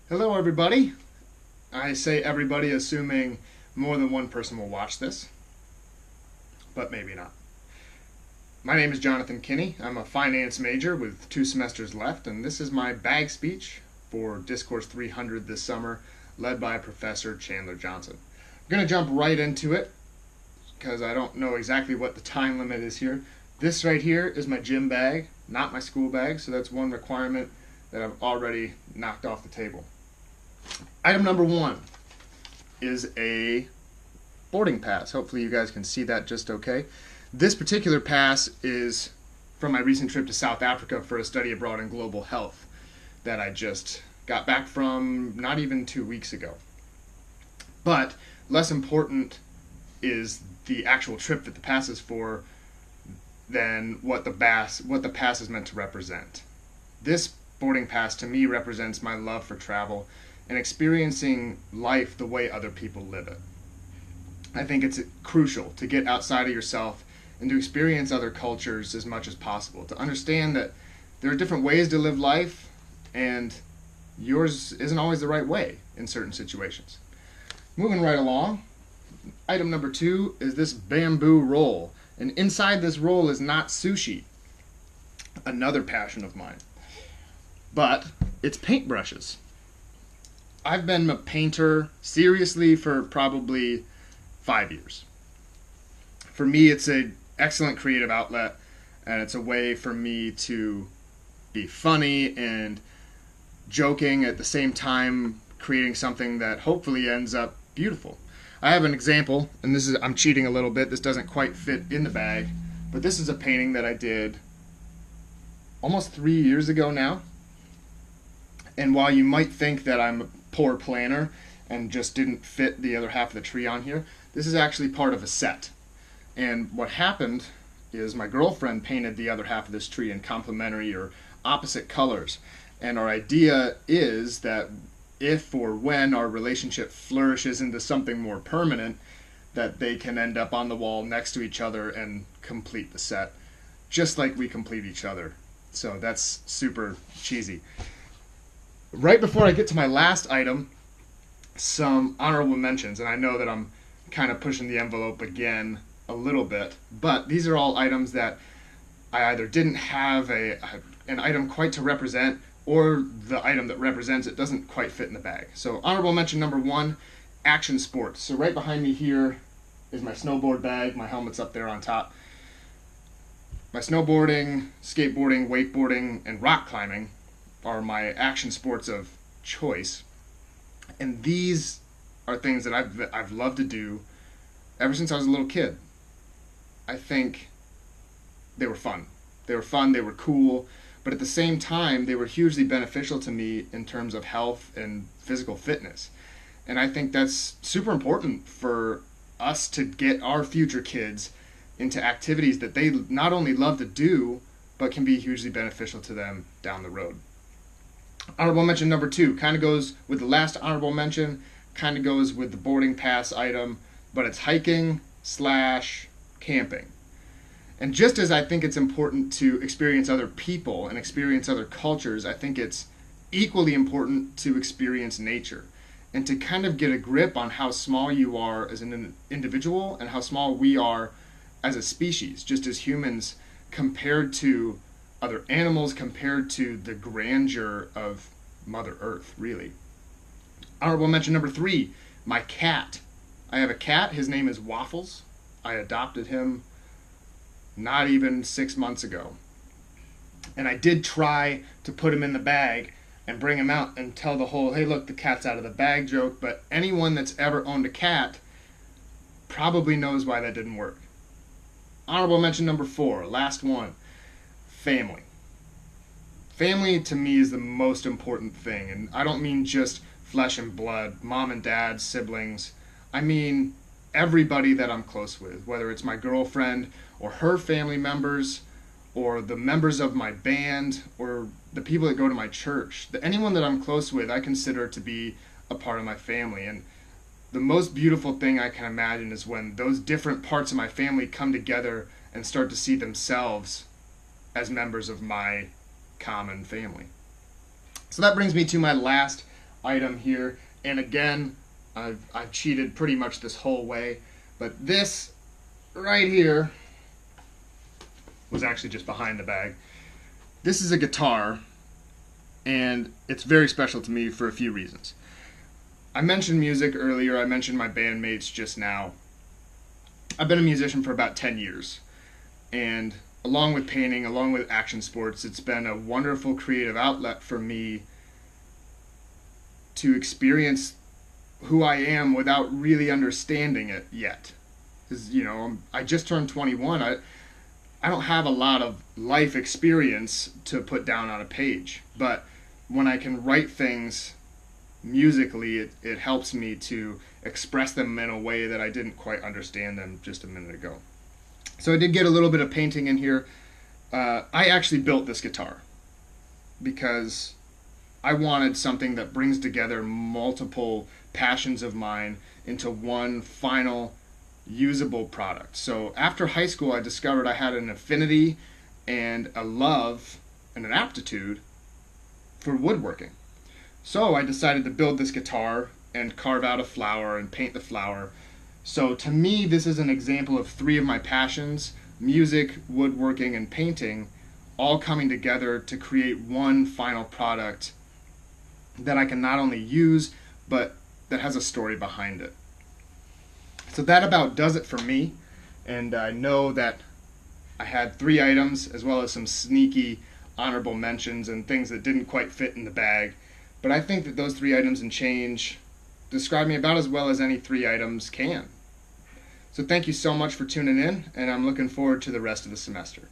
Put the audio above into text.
Hello, everybody. I say everybody assuming more than one person will watch this, but maybe not. My name is Jonathan Kinney. I'm a finance major with 2 semesters left, and this is my bag speech for Discourse 300 this summer, led by Professor Chandler Johnson. I'm going to jump right into it because I don't know exactly what the time limit is here. This right here is my gym bag, not my school bag, so that's one requirement that I've already knocked off the table. Item number 1 is a boarding pass. Hopefully you guys can see that just okay. This particular pass is from my recent trip to South Africa for a study abroad in global health that I just got back from not even 2 weeks ago. But less important is the actual trip that the pass is for than what the pass is meant to represent. This boarding pass to me represents my love for travel and experiencing life the way other people live it. I think it's crucial to get outside of yourself and to experience other cultures as much as possible, to understand that there are different ways to live life and yours isn't always the right way in certain situations. Moving right along, item number 2 is this bamboo roll. And inside this roll is not sushi, another passion of mine, but it's paintbrushes. I've been a painter seriously for probably 5 years. For me, it's an excellent creative outlet, and it's a way for me to be funny and joking at the same time, creating something that hopefully ends up beautiful. I have an example, and I'm cheating a little bit. This doesn't quite fit in the bag, but this is a painting that I did almost 3 years ago now. And while you might think that I'm a poor planner and just didn't fit the other half of the tree on here, this is actually part of a set. And what happened is my girlfriend painted the other half of this tree in complementary or opposite colors. And our idea is that if or when our relationship flourishes into something more permanent, that they can end up on the wall next to each other and complete the set, just like we complete each other. So that's super cheesy. Right before I get to my last item, some honorable mentions, and I know that I'm kind of pushing the envelope again a little bit, but these are all items that I either didn't have an item quite to represent, or the item that represents it doesn't quite fit in the bag. So honorable mention number 1, action sports. So right behind me here is my snowboard bag. My helmet's up there on top. My snowboarding, skateboarding, wakeboarding, and rock climbing are my action sports of choice. And these are things that I've loved to do ever since I was a little kid. I think they were fun. They were cool, but at the same time, they were hugely beneficial to me in terms of health and physical fitness. And I think that's super important for us to get our future kids into activities that they not only love to do, but can be hugely beneficial to them down the road. Honorable mention number 2 kind of goes with the last honorable mention, kind of goes with the boarding pass item, but it's hiking/camping. And just as I think it's important to experience other people and experience other cultures, I think it's equally important to experience nature and to kind of get a grip on how small you are as an individual and how small we are as a species, just as humans compared to other animals, compared to the grandeur of Mother Earth, really. Honorable mention number 3, my cat. I have a cat. His name is Waffles. I adopted him not even 6 months ago. And I did try to put him in the bag and bring him out and tell the whole, hey, look, the cat's out of the bag joke, but anyone that's ever owned a cat probably knows why that didn't work. Honorable mention number 4, last one, family. Family to me is the most important thing, and I don't mean just flesh and blood, mom and dad, siblings. I mean everybody that I'm close with, whether it's my girlfriend or her family members or the members of my band or the people that go to my church. Anyone that I'm close with, I consider to be a part of my family. And the most beautiful thing I can imagine is when those different parts of my family come together and start to see themselves as members of my common family. So that brings me to my last item here. And again, I've cheated pretty much this whole way, but this right here was actually just behind the bag. This is a guitar, and it's very special to me for a few reasons. I mentioned music earlier. I mentioned my bandmates just now. I've been a musician for about 10 years, and along with painting, along with action sports, it's been a wonderful creative outlet for me to experience who I am without really understanding it yet. Because, you know, I just turned 21. I don't have a lot of life experience to put down on a page, but when I can write things musically, it helps me to express them in a way that I didn't quite understand them just a minute ago. So I did get a little bit of painting in here. I actually built this guitar because I wanted something that brings together multiple passions of mine into one final usable product. So after high school, I discovered I had an affinity and a love and an aptitude for woodworking. So I decided to build this guitar and carve out a flower and paint the flower. So to me, this is an example of three of my passions: music, woodworking, and painting, all coming together to create one final product that I can not only use, but that has a story behind it. So that about does it for me. And I know that I had 3 items as well as some sneaky honorable mentions and things that didn't quite fit in the bag. But I think that those 3 items and change describe me about as well as any 3 items can. So thank you so much for tuning in, and I'm looking forward to the rest of the semester.